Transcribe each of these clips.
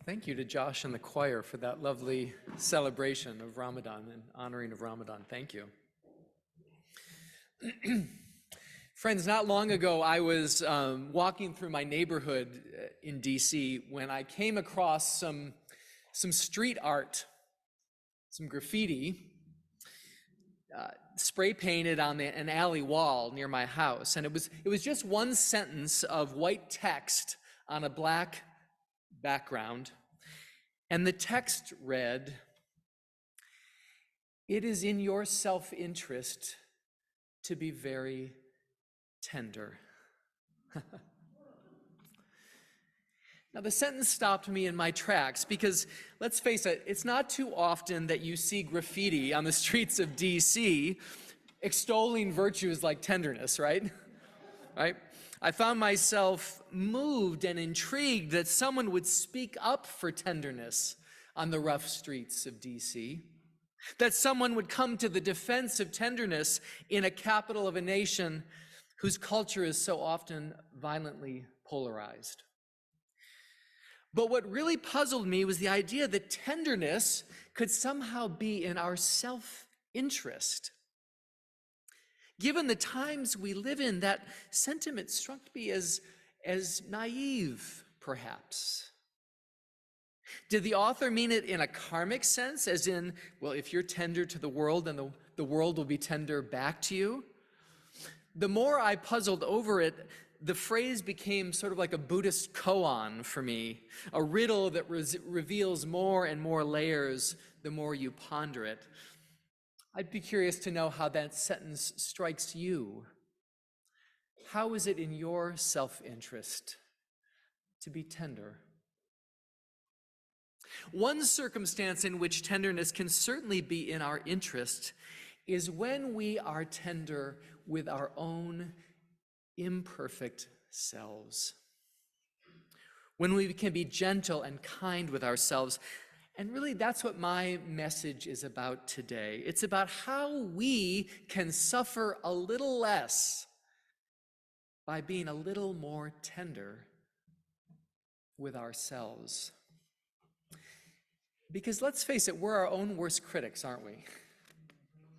Thank you to Josh and the choir for that lovely celebration of Ramadan and honoring of Ramadan. Thank you. Friends, not long ago, I was walking through my neighborhood in D.C. when I came across some street art, some graffiti, spray painted on an alley wall near my house. And it was just one sentence of white text on a black background. And the text read, "It is in your self-interest to be very tender." Now, the sentence stopped me in my tracks because, let's face it, it's not too often that you see graffiti on the streets of D.C. extolling virtues like tenderness, right? Right? I found myself moved and intrigued that someone would speak up for tenderness on the rough streets of D.C., that someone would come to the defense of tenderness in a capital of a nation whose culture is so often violently polarized. But what really puzzled me was the idea that tenderness could somehow be in our self-interest. Given the times we live in, that sentiment struck me as naive, perhaps. Did the author mean it in a karmic sense, as in, well, if you're tender to the world, then the world will be tender back to you? The more I puzzled over it, the phrase became sort of like a Buddhist koan for me, a riddle that reveals more and more layers the more you ponder it. I'd be curious to know how that sentence strikes you. How is it in your self-interest to be tender? One circumstance in which tenderness can certainly be in our interest is when we are tender with our own imperfect selves. When we can be gentle and kind with ourselves. And really, that's what my message is about today. It's about how we can suffer a little less by being a little more tender with ourselves. Because let's face it, we're our own worst critics, aren't we?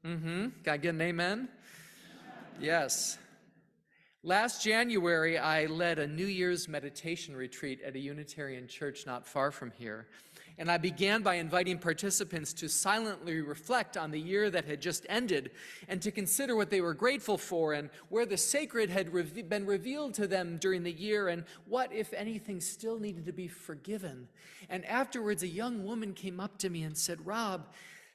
Can I get an amen? Yes. Last January, I led a New Year's meditation retreat at a Unitarian church not far from here. And I began by inviting participants to silently reflect on the year that had just ended and to consider what they were grateful for and where the sacred had been revealed to them during the year and what, if anything, still needed to be forgiven. And afterwards, a young woman came up to me and said, "Rob,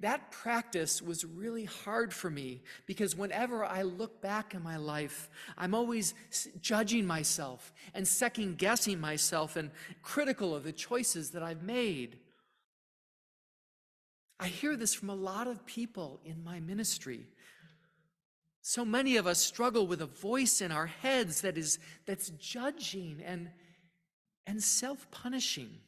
that practice was really hard for me because whenever I look back in my life, I'm always judging myself and second-guessing myself and critical of the choices that I've made." I hear this from a lot of people in my ministry. So many of us struggle with a voice in our heads that's judging and self-punishing.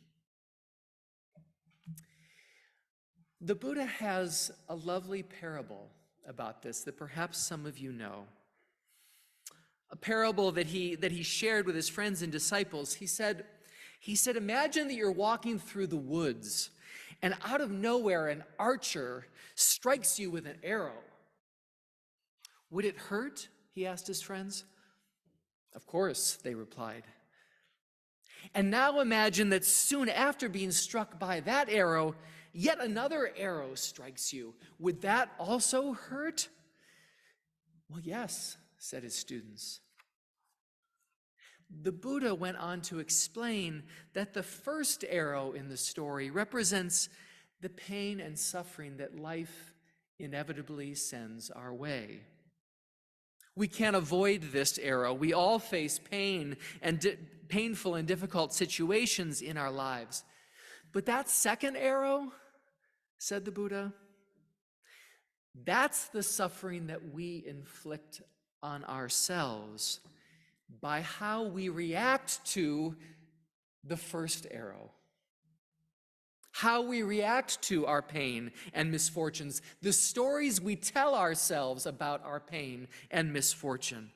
The Buddha has a lovely parable about this that perhaps some of you know. A parable that he shared with his friends and disciples. He said, imagine that you're walking through the woods and out of nowhere an archer strikes you with an arrow. Would it hurt? He asked his friends. Of course, they replied. And now imagine that soon after being struck by that arrow, yet another arrow strikes you. Would that also hurt? Well, yes, said his students. The Buddha went on to explain that the first arrow in the story represents the pain and suffering that life inevitably sends our way. We can't avoid this arrow. We all face pain and painful and difficult situations in our lives. But that second arrow, said the Buddha, that's the suffering that we inflict on ourselves by how we react to the first arrow. How we react to our pain and misfortunes, the stories we tell ourselves about our pain and misfortune.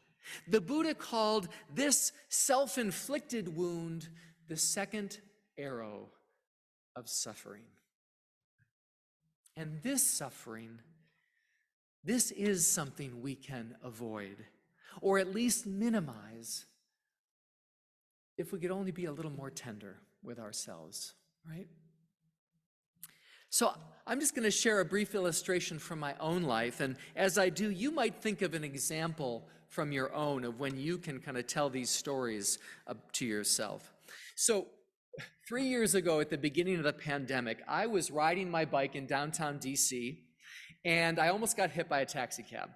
The Buddha called this self-inflicted wound the second arrow of suffering. And this suffering, this is something we can avoid, or at least minimize, if we could only be a little more tender with ourselves, right? So I'm just going to share a brief illustration from my own life. And as I do, you might think of an example from your own of when you can kind of tell these stories to yourself. So 3 years ago, at the beginning of the pandemic, I was riding my bike in downtown DC, and I almost got hit by a taxi cab.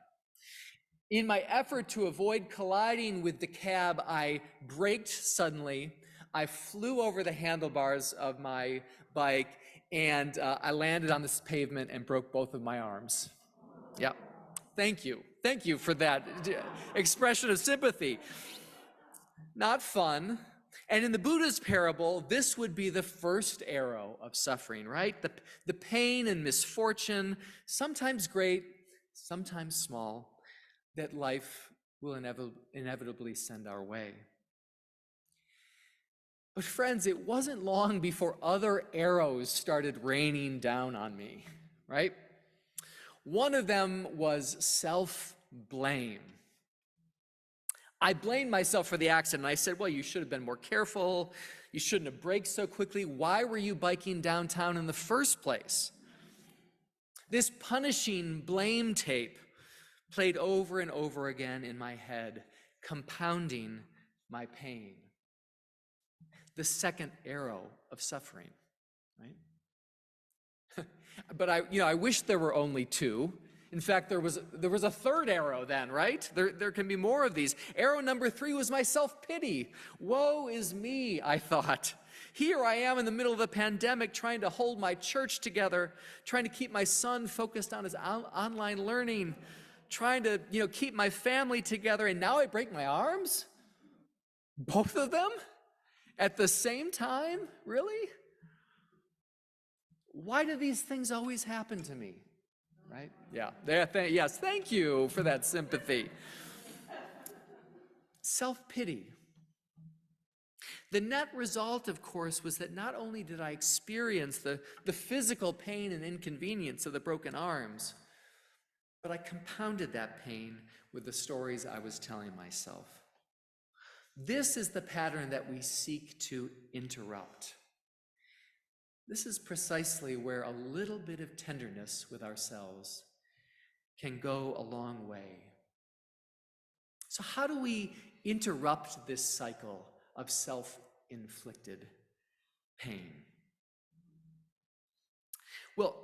In my effort to avoid colliding with the cab, I braked suddenly. I flew over the handlebars of my bike, and I landed on this pavement and broke both of my arms. Yeah, thank you. Thank you for that expression of sympathy. Not fun. And in the Buddha's parable, this would be the first arrow of suffering, right? The pain and misfortune, sometimes great, sometimes small, that life will inevitably send our way. But friends, it wasn't long before other arrows started raining down on me, right? One of them was self-blame. I blamed myself for the accident. I said, well, you should have been more careful. You shouldn't have braked so quickly. Why were you biking downtown in the first place? This punishing blame tape played over and over again in my head, compounding my pain. The second arrow of suffering, right? But I wish there were only two. In fact, there was a third arrow then, right? There can be more of these. Arrow number 3 was my self-pity. Woe is me, I thought. Here I am in the middle of the pandemic trying to hold my church together, trying to keep my son focused on his online learning, trying to keep my family together, and now I break my arms? Both of them? At the same time? Really? Why do these things always happen to me? Right? Yeah. Yes, thank you for that sympathy. Self-pity. The net result, of course, was that not only did I experience the physical pain and inconvenience of the broken arms, but I compounded that pain with the stories I was telling myself. This is the pattern that we seek to interrupt. This is precisely where a little bit of tenderness with ourselves can go a long way. So how do we interrupt this cycle of self-inflicted pain? Well,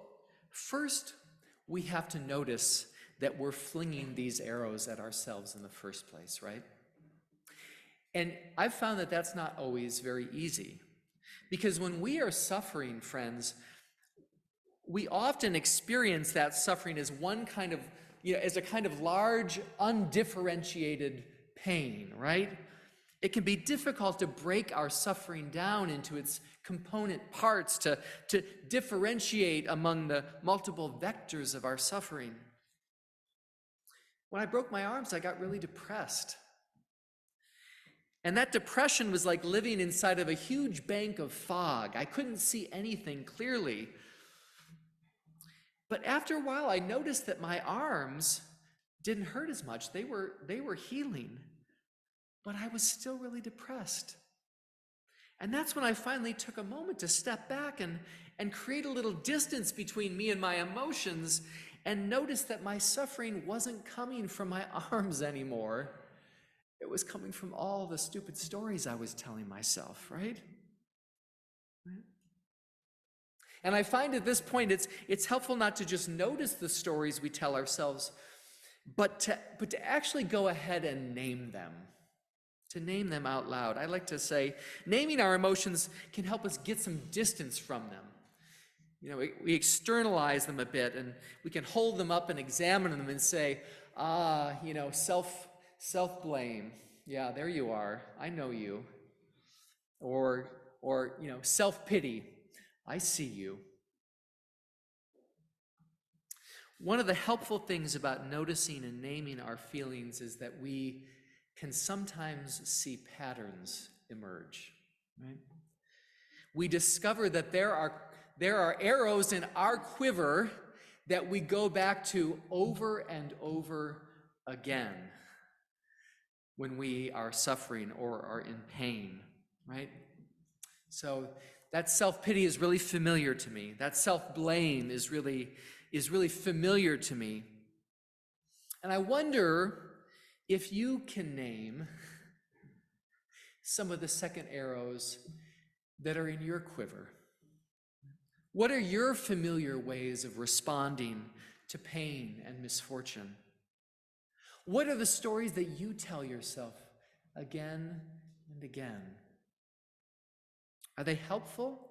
first, we have to notice that we're flinging these arrows at ourselves in the first place, right? And I've found that that's not always very easy. Because when we are suffering, friends, we often experience that suffering as one kind of, as a kind of large, undifferentiated pain, right? It can be difficult to break our suffering down into its component parts, to differentiate among the multiple vectors of our suffering. When I broke my arms, I got really depressed. And that depression was like living inside of a huge bank of fog. I couldn't see anything clearly. But after a while, I noticed that my arms didn't hurt as much. They were healing, but I was still really depressed. And that's when I finally took a moment to step back and create a little distance between me and my emotions and notice that my suffering wasn't coming from my arms anymore. It was coming from all the stupid stories I was telling myself, right? And I find at this point it's helpful not to just notice the stories we tell ourselves, but to actually go ahead and name them, to name them out loud. I like to say naming our emotions can help us get some distance from them. We externalize them a bit, and we can hold them up and examine them and say, self-blame. Yeah, there you are. I know you. Or self-pity. I see you. One of the helpful things about noticing and naming our feelings is that we can sometimes see patterns emerge, right? we discover that there are arrows in our quiver that we go back to over and over again when we are suffering or are in pain, right? So that self-pity is really familiar to me. That self-blame is really familiar to me. And I wonder if you can name some of the second arrows that are in your quiver. What are your familiar ways of responding to pain and misfortune? What are the stories that you tell yourself again and again? Are they helpful?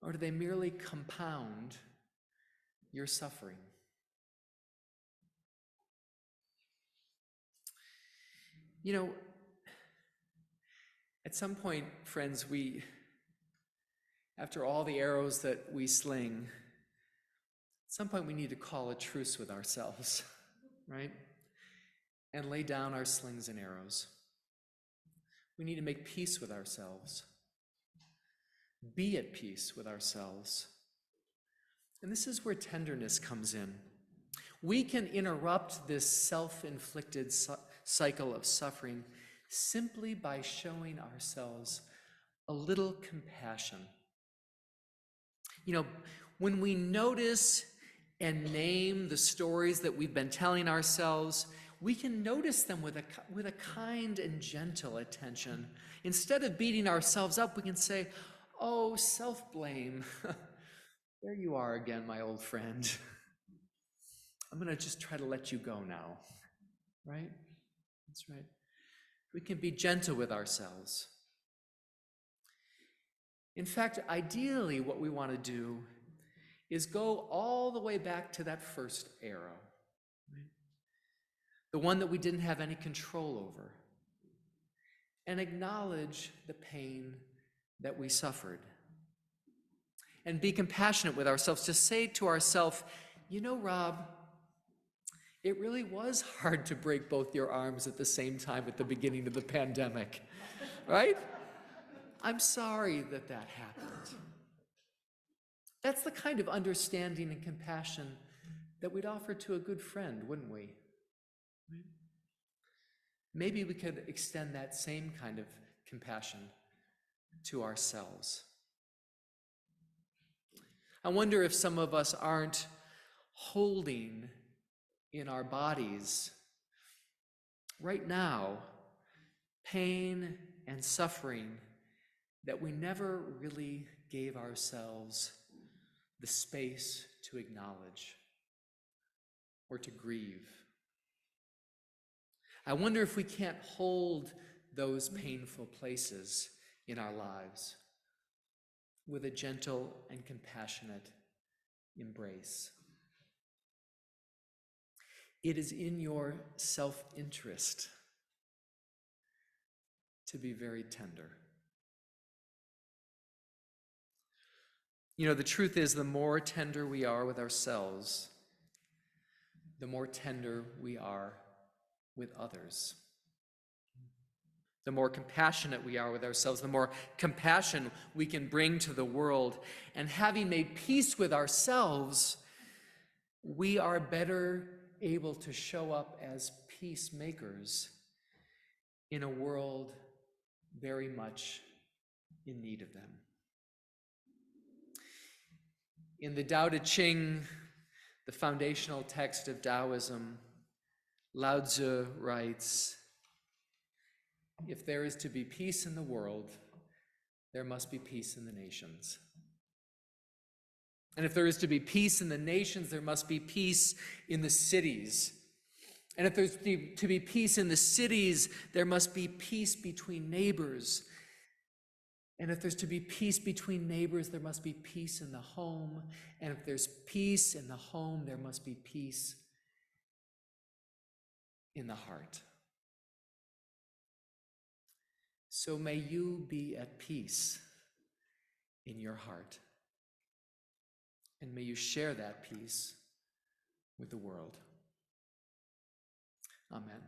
Or do they merely compound your suffering? You know, at some point, friends, after all the arrows that we sling, at some point we need to call a truce with ourselves, right? And lay down our slings and arrows. We need to make peace with ourselves. Be at peace with ourselves. And this is where tenderness comes in. We can interrupt this self-inflicted cycle of suffering simply by showing ourselves a little compassion. You know, when we notice and name the stories that we've been telling ourselves, we can notice them with a kind and gentle attention. Instead of beating ourselves up, we can say, "Oh, self-blame, there you are again, my old friend. I'm going to just try to let you go now." Right? That's right. We can be gentle with ourselves. In fact, ideally, what we want to do is go all the way back to that first arrow, right? The one that we didn't have any control over, and acknowledge the pain that we suffered. And be compassionate with ourselves, to say to ourselves, "You know, Rob, it really was hard to break both your arms at the same time at the beginning of the pandemic, right? I'm sorry that happened." That's the kind of understanding and compassion that we'd offer to a good friend, wouldn't we? Right? Maybe we could extend that same kind of compassion to ourselves. I wonder if some of us aren't holding in our bodies right now pain and suffering that we never really gave ourselves the space to acknowledge or to grieve. I wonder if we can't hold those painful places in our lives with a gentle and compassionate embrace. It is in your self-interest to be very tender. You know, the truth is, the more tender we are with ourselves, the more tender we are with others. The more compassionate we are with ourselves, the more compassion we can bring to the world. And having made peace with ourselves, we are better able to show up as peacemakers in a world very much in need of them. In the Tao Te Ching, the foundational text of Taoism, Lao Tzu writes, "If there is to be peace in the world, there must be peace in the nations. And if there is to be peace in the nations, there must be peace in the cities. And if there's to be peace in the cities, there must be peace between neighbors. And if there's to be peace between neighbors, there must be peace in the home. And if there's peace in the home, there must be peace in the heart." So may you be at peace in your heart. And may you share that peace with the world. Amen.